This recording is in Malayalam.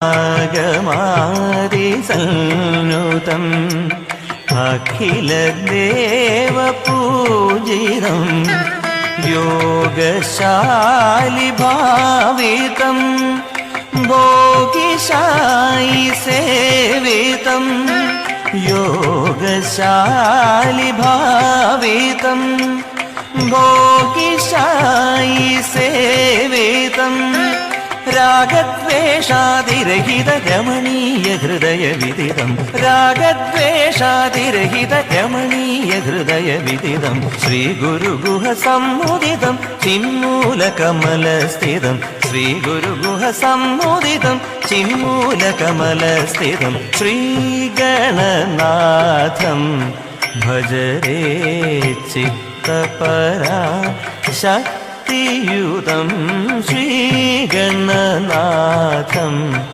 ആഗമാദിസംനുതം അഖിലദേവപൂജിതം യോഗശാലിഭാവിതം ഭോഗിശായി സേവിതം യോഗശാലിഭാവിതം ഭോഗിശായി സേവിതം രാഗദ്വേഷാതിരഹിത രമണീയ ഹൃദയ വിദിതം രാഗദ്വേഷാതിരഹിത രമണീയ ഹൃദയ വിദിതം ശ്രീ ഗുരുഗുഹ സമ്മുദിതം ചിന്മൂലകമലസ്ഥിതം ശ്രീ ഗുരുഗുഹ സമ്മുദിതം ചിന്മൂലകമലസ്ഥിതം ശ്രീഗണനാഥം ഭജരേ ചിത്തപരാ ശക്തിയുതം ശ്രീഗണനാഥം